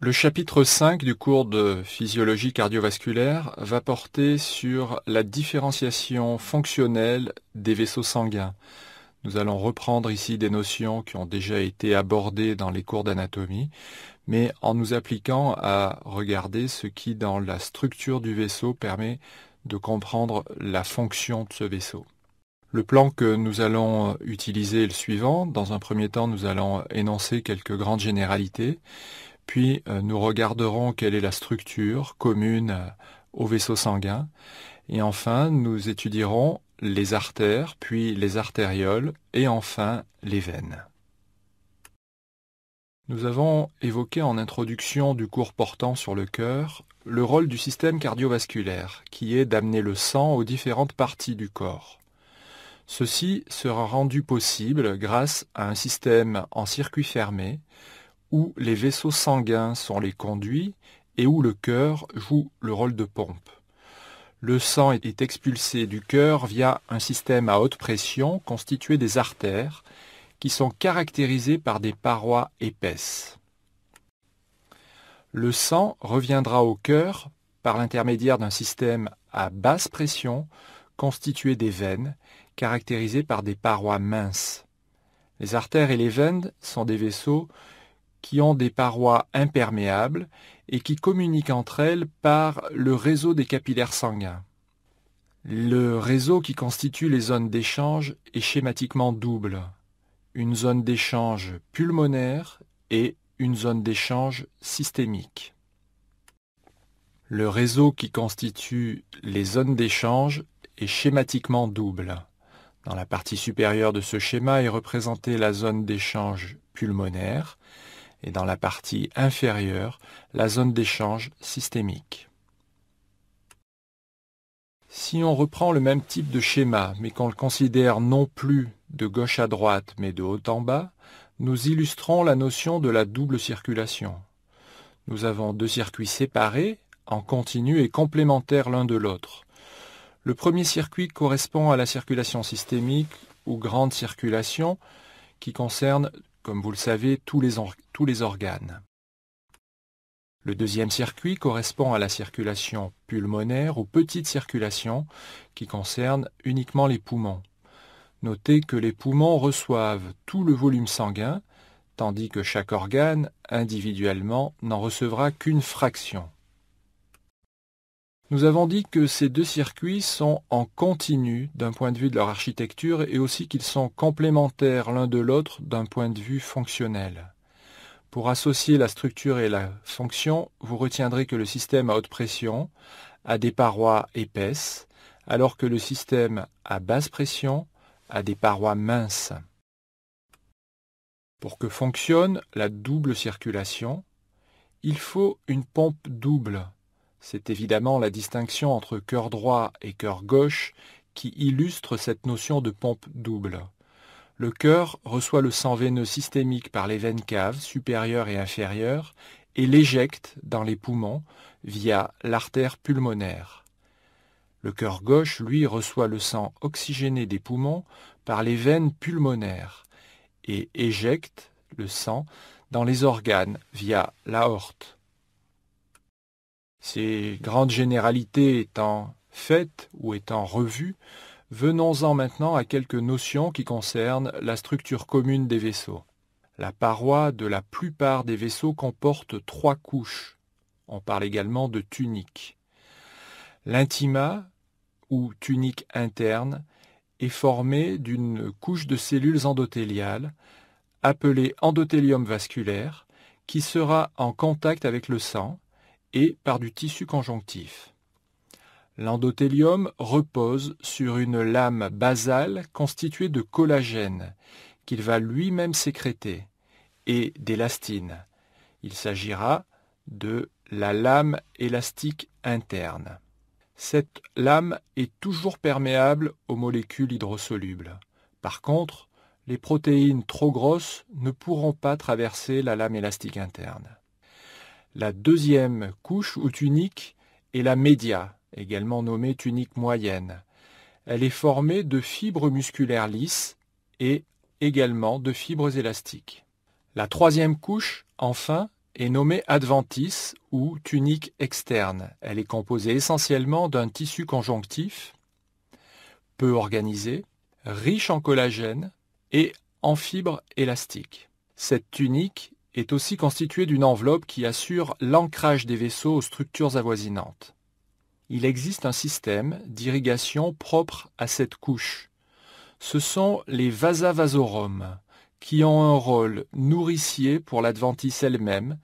Le chapitre 5 du cours de physiologie cardiovasculaire va porter sur la différenciation fonctionnelle des vaisseaux sanguins. Nous allons reprendre ici des notions qui ont déjà été abordées dans les cours d'anatomie, mais en nous appliquant à regarder ce qui, dans la structure du vaisseau, permet de comprendre la fonction de ce vaisseau. Le plan que nous allons utiliser est le suivant. Dans un premier temps, nous allons énoncer quelques grandes généralités. Puis nous regarderons quelle est la structure commune au vaisseau sanguin. Et enfin, nous étudierons les artères, puis les artérioles, et enfin les veines. Nous avons évoqué en introduction du cours portant sur le cœur le rôle du système cardiovasculaire, qui est d'amener le sang aux différentes parties du corps. Ceci sera rendu possible grâce à un système en circuit fermé, où les vaisseaux sanguins sont les conduits et où le cœur joue le rôle de pompe. Le sang est expulsé du cœur via un système à haute pression constitué des artères qui sont caractérisées par des parois épaisses. Le sang reviendra au cœur par l'intermédiaire d'un système à basse pression constitué des veines caractérisées par des parois minces. Les artères et les veines sont des vaisseaux qui ont des parois imperméables et qui communiquent entre elles par le réseau des capillaires sanguins. Le réseau qui constitue les zones d'échange est schématiquement double. Une zone d'échange pulmonaire et une zone d'échange systémique. Le réseau qui constitue les zones d'échange est schématiquement double. Dans la partie supérieure de ce schéma est représentée la zone d'échange pulmonaire, et dans la partie inférieure, la zone d'échange systémique. Si on reprend le même type de schéma, mais qu'on le considère non plus de gauche à droite, mais de haut en bas, nous illustrons la notion de la double circulation. Nous avons deux circuits séparés, en continu et complémentaires l'un de l'autre. Le premier circuit correspond à la circulation systémique, ou grande circulation, qui concerne, comme vous le savez, tous les organes. Le deuxième circuit correspond à la circulation pulmonaire ou petite circulation qui concerne uniquement les poumons. Notez que les poumons reçoivent tout le volume sanguin, tandis que chaque organe, individuellement, n'en recevra qu'une fraction. Nous avons dit que ces deux circuits sont en continu d'un point de vue de leur architecture et aussi qu'ils sont complémentaires l'un de l'autre d'un point de vue fonctionnel. Pour associer la structure et la fonction, vous retiendrez que le système à haute pression a des parois épaisses, alors que le système à basse pression a des parois minces. Pour que fonctionne la double circulation, il faut une pompe double. C'est évidemment la distinction entre cœur droit et cœur gauche qui illustre cette notion de pompe double. Le cœur reçoit le sang veineux systémique par les veines caves supérieures et inférieures et l'éjecte dans les poumons via l'artère pulmonaire. Le cœur gauche, lui, reçoit le sang oxygéné des poumons par les veines pulmonaires et éjecte le sang dans les organes via l'aorte. Ces grandes généralités étant faites ou étant revues, venons-en maintenant à quelques notions qui concernent la structure commune des vaisseaux. La paroi de la plupart des vaisseaux comporte 3 couches. On parle également de tunique. L'intima, ou tunique interne, est formée d'une couche de cellules endothéliales, appelée endothélium vasculaire, qui sera en contact avec le sang, et par du tissu conjonctif. L'endothélium repose sur une lame basale constituée de collagène, qu'il va lui-même sécréter, et d'élastine. Il s'agira de la lame élastique interne. Cette lame est toujours perméable aux molécules hydrosolubles. Par contre, les protéines trop grosses ne pourront pas traverser la lame élastique interne. La deuxième couche ou tunique est la média, également nommée tunique moyenne. Elle est formée de fibres musculaires lisses et également de fibres élastiques. La troisième couche, enfin, est nommée adventice ou tunique externe. Elle est composée essentiellement d'un tissu conjonctif, peu organisé, riche en collagène et en fibres élastiques. Cette tunique est aussi constituée d'une enveloppe qui assure l'ancrage des vaisseaux aux structures avoisinantes. Il existe un système d'irrigation propre à cette couche. Ce sont les vasavasorum, qui ont un rôle nourricier pour l'adventice elle-même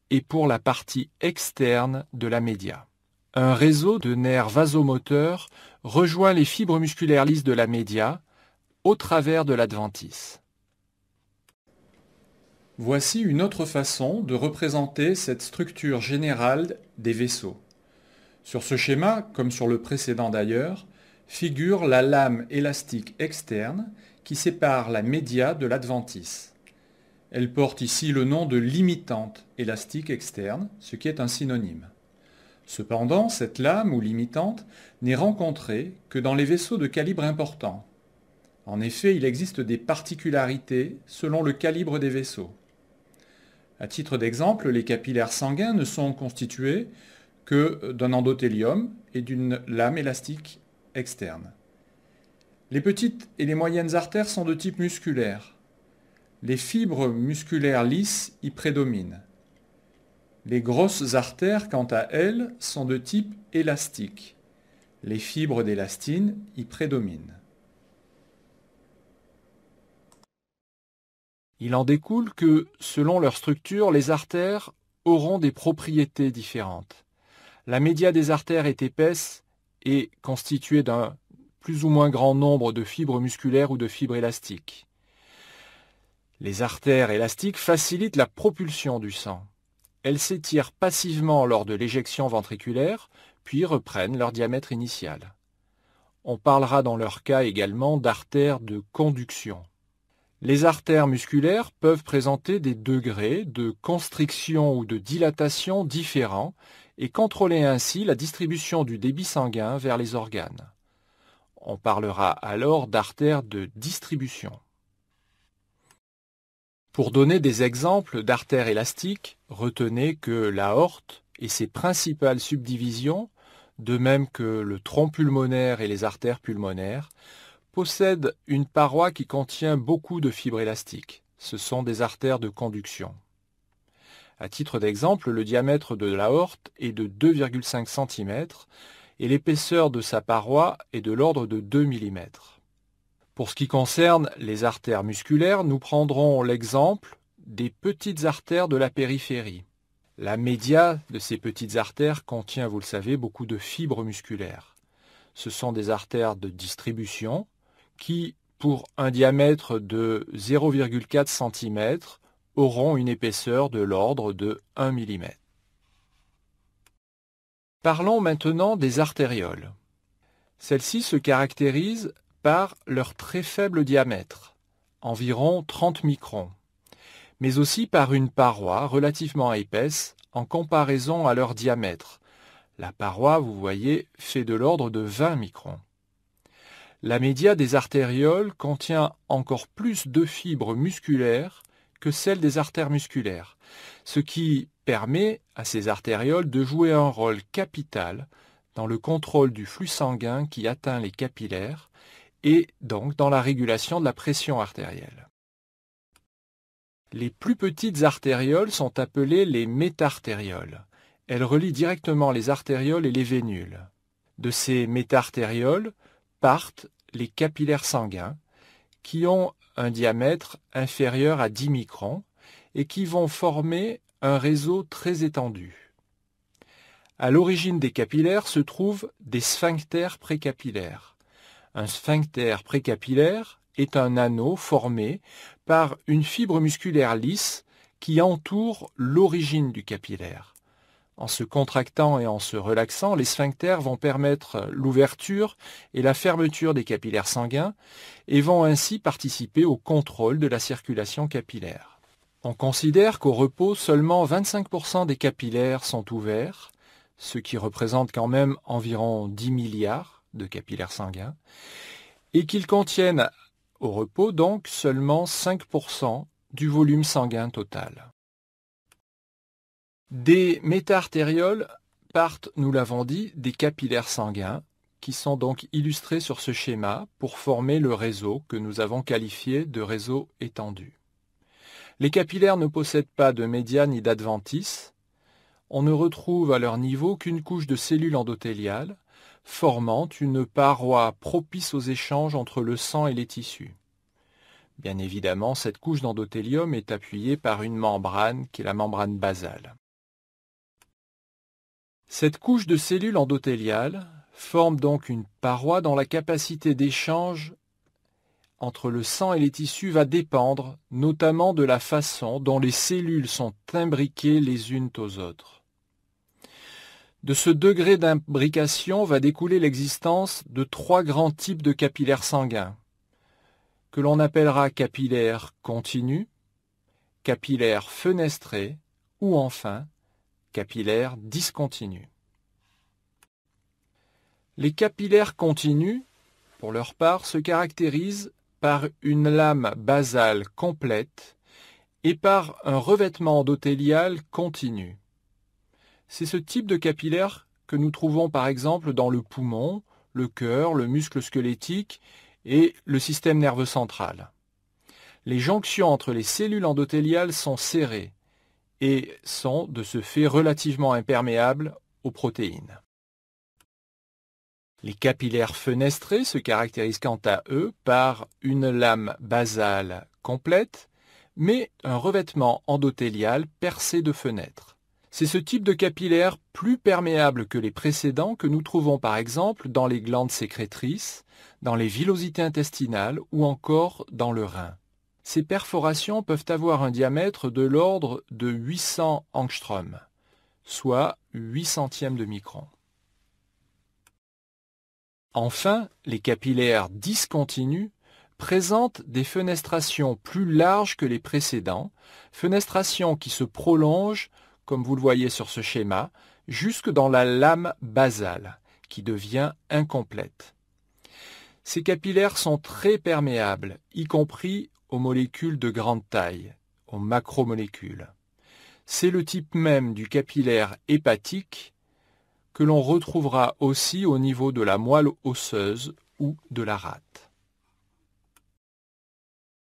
et pour la partie externe de la média. Un réseau de nerfs vasomoteurs rejoint les fibres musculaires lisses de la média au travers de l'adventice. Voici une autre façon de représenter cette structure générale des vaisseaux. Sur ce schéma, comme sur le précédent d'ailleurs, figure la lame élastique externe qui sépare la média de l'adventice. Elle porte ici le nom de limitante élastique externe, ce qui est un synonyme. Cependant, cette lame ou limitante n'est rencontrée que dans les vaisseaux de calibre important. En effet, il existe des particularités selon le calibre des vaisseaux. À titre d'exemple, les capillaires sanguins ne sont constitués que d'un endothélium et d'une lame élastique externe. Les petites et les moyennes artères sont de type musculaire. Les fibres musculaires lisses y prédominent. Les grosses artères, quant à elles, sont de type élastique. Les fibres d'élastine y prédominent. Il en découle que, selon leur structure, les artères auront des propriétés différentes. La média des artères est épaisse et constituée d'un plus ou moins grand nombre de fibres musculaires ou de fibres élastiques. Les artères élastiques facilitent la propulsion du sang. Elles s'étirent passivement lors de l'éjection ventriculaire, puis reprennent leur diamètre initial. On parlera dans leur cas également d'artères de conduction. Les artères musculaires peuvent présenter des degrés de constriction ou de dilatation différents et contrôler ainsi la distribution du débit sanguin vers les organes. On parlera alors d'artères de distribution. Pour donner des exemples d'artères élastiques, retenez que l'aorte et ses principales subdivisions, de même que le tronc pulmonaire et les artères pulmonaires, possèdent une paroi qui contient beaucoup de fibres élastiques. Ce sont des artères de conduction. À titre d'exemple, le diamètre de l'aorte est de 2,5 cm et l'épaisseur de sa paroi est de l'ordre de 2 mm. Pour ce qui concerne les artères musculaires, nous prendrons l'exemple des petites artères de la périphérie. La média de ces petites artères contient, vous le savez, beaucoup de fibres musculaires. Ce sont des artères de distribution qui, pour un diamètre de 0,4 cm, auront une épaisseur de l'ordre de 1 mm. Parlons maintenant des artérioles. Celles-ci se caractérisent par leur très faible diamètre, environ 30 microns, mais aussi par une paroi relativement épaisse en comparaison à leur diamètre. La paroi, vous voyez, fait de l'ordre de 20 microns. La média des artérioles contient encore plus de fibres musculaires que celle des artères musculaires, ce qui permet à ces artérioles de jouer un rôle capital dans le contrôle du flux sanguin qui atteint les capillaires et donc dans la régulation de la pression artérielle. Les plus petites artérioles sont appelées les métartérioles. Elles relient directement les artérioles et les vénules. De ces métartérioles partent les capillaires sanguins qui ont un diamètre inférieur à 10 microns et qui vont former un réseau très étendu. À l'origine des capillaires se trouvent des sphincters précapillaires. Un sphincter précapillaire est un anneau formé par une fibre musculaire lisse qui entoure l'origine du capillaire. En se contractant et en se relaxant, les sphincters vont permettre l'ouverture et la fermeture des capillaires sanguins et vont ainsi participer au contrôle de la circulation capillaire. On considère qu'au repos, seulement 25% des capillaires sont ouverts, ce qui représente quand même environ 10 milliards de capillaires sanguins, et qu'ils contiennent au repos donc seulement 5% du volume sanguin total. Des méta-artérioles partent, nous l'avons dit, des capillaires sanguins, qui sont donc illustrés sur ce schéma pour former le réseau que nous avons qualifié de réseau étendu. Les capillaires ne possèdent pas de média ni d'adventice. On ne retrouve à leur niveau qu'une couche de cellules endothéliales, formant une paroi propice aux échanges entre le sang et les tissus. Bien évidemment, cette couche d'endothélium est appuyée par une membrane qui est la membrane basale. Cette couche de cellules endothéliales forme donc une paroi dont la capacité d'échange entre le sang et les tissus va dépendre notamment de la façon dont les cellules sont imbriquées les unes aux autres. De ce degré d'imbrication va découler l'existence de 3 grands types de capillaires sanguins, que l'on appellera capillaires continus, capillaires fenestrés ou enfin capillaires discontinus. Les capillaires continus, pour leur part, se caractérisent par une lame basale complète et par un revêtement endothélial continu. C'est ce type de capillaire que nous trouvons par exemple dans le poumon, le cœur, le muscle squelettique et le système nerveux central. Les jonctions entre les cellules endothéliales sont serrées et sont de ce fait relativement imperméables aux protéines. Les capillaires fenestrés se caractérisent quant à eux par une lame basale complète, mais un revêtement endothélial percé de fenêtres. C'est ce type de capillaire plus perméable que les précédents que nous trouvons par exemple dans les glandes sécrétrices, dans les villosités intestinales ou encore dans le rein. Ces perforations peuvent avoir un diamètre de l'ordre de 800 angstroms, soit 8 centièmes de micron. Enfin, les capillaires discontinus présentent des fenestrations plus larges que les précédents, fenestrations qui se prolongent, comme vous le voyez sur ce schéma, jusque dans la lame basale, qui devient incomplète. Ces capillaires sont très perméables, y compris aux molécules de grande taille, aux macromolécules. C'est le type même du capillaire hépatique que l'on retrouvera aussi au niveau de la moelle osseuse ou de la rate.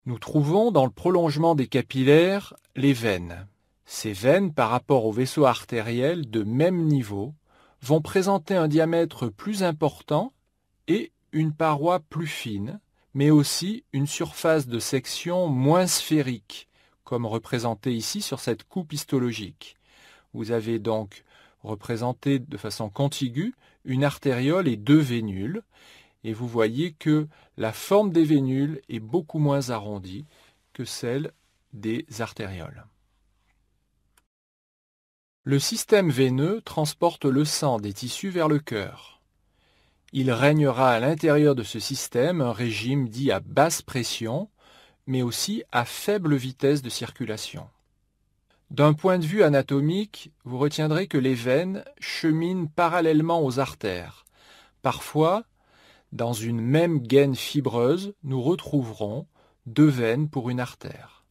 Nous trouvons dans le prolongement des capillaires les veines. Ces veines, par rapport aux vaisseaux artériels de même niveau, vont présenter un diamètre plus important et une paroi plus fine, mais aussi une surface de section moins sphérique, comme représenté ici sur cette coupe histologique. Vous avez donc représenté de façon contiguë une artériole et 2 vénules, et vous voyez que la forme des vénules est beaucoup moins arrondie que celle des artérioles. Le système veineux transporte le sang des tissus vers le cœur. Il régnera à l'intérieur de ce système un régime dit à basse pression, mais aussi à faible vitesse de circulation. D'un point de vue anatomique, vous retiendrez que les veines cheminent parallèlement aux artères. Parfois, dans une même gaine fibreuse, nous retrouverons 2 veines pour une artère.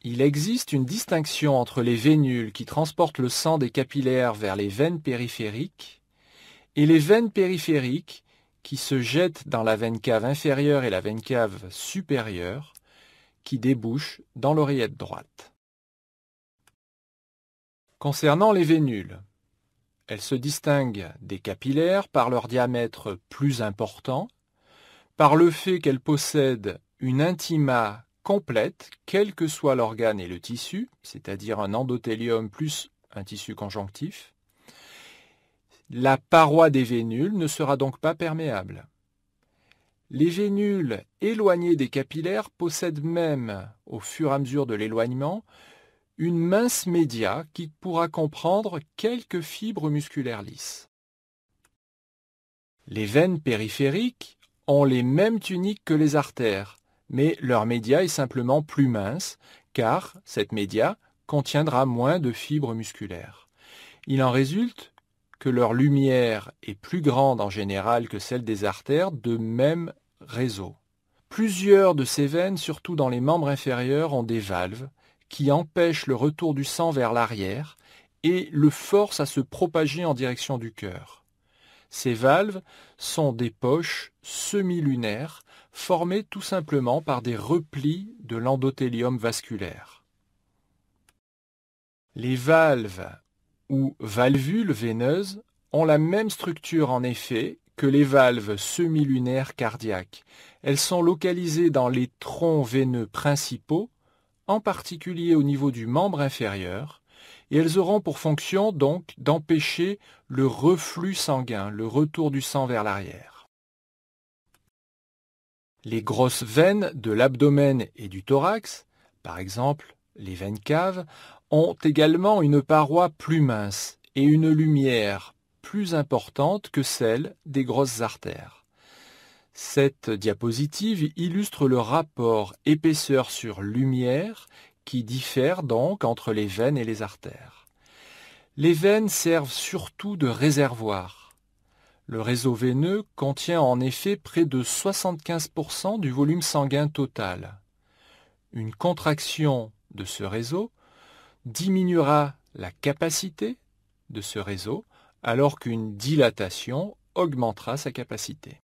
Il existe une distinction entre les vénules qui transportent le sang des capillaires vers les veines périphériques et les veines périphériques qui se jettent dans la veine cave inférieure et la veine cave supérieure qui débouchent dans l'oreillette droite. Concernant les vénules, elles se distinguent des capillaires par leur diamètre plus important, par le fait qu'elles possèdent une intima complète, quel que soit l'organe et le tissu, c'est-à-dire un endothélium plus un tissu conjonctif. La paroi des vénules ne sera donc pas perméable. Les vénules éloignées des capillaires possèdent même, au fur et à mesure de l'éloignement, une mince média qui pourra comprendre quelques fibres musculaires lisses. Les veines périphériques ont les mêmes tuniques que les artères, mais leur média est simplement plus mince, car cette média contiendra moins de fibres musculaires. Il en résulte que leur lumière est plus grande en général que celle des artères de même réseau. Plusieurs de ces veines, surtout dans les membres inférieurs, ont des valves qui empêchent le retour du sang vers l'arrière et le force à se propager en direction du cœur. Ces valves sont des poches semi-lunaires formées tout simplement par des replis de l'endothélium vasculaire. Les valves ou valvules veineuses ont la même structure en effet que les valves semi-lunaires cardiaques. Elles sont localisées dans les troncs veineux principaux, en particulier au niveau du membre inférieur, et elles auront pour fonction donc d'empêcher le reflux sanguin, le retour du sang vers l'arrière. Les grosses veines de l'abdomen et du thorax, par exemple les veines caves, ont également une paroi plus mince et une lumière plus importante que celle des grosses artères. Cette diapositive illustre le rapport épaisseur sur lumière qui diffère donc entre les veines et les artères. Les veines servent surtout de réservoir. Le réseau veineux contient en effet près de 75% du volume sanguin total. Une contraction de ce réseau diminuera la capacité de ce réseau, alors qu'une dilatation augmentera sa capacité.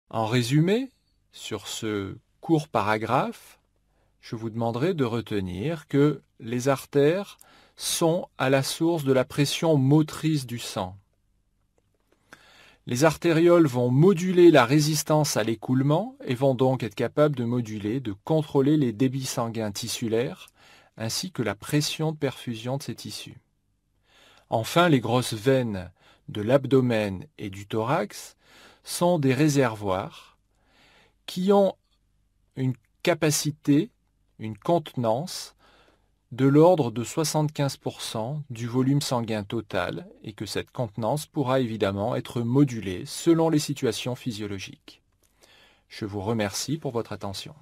En résumé, sur ce court paragraphe, je vous demanderai de retenir que les artères sont à la source de la pression motrice du sang. Les artérioles vont moduler la résistance à l'écoulement et vont donc être capables de moduler, de contrôler les débits sanguins tissulaires ainsi que la pression de perfusion de ces tissus. Enfin, les grosses veines de l'abdomen et du thorax sont des réservoirs qui ont une capacité, une contenance de l'ordre de 75% du volume sanguin total et que cette contenance pourra évidemment être modulée selon les situations physiologiques. Je vous remercie pour votre attention.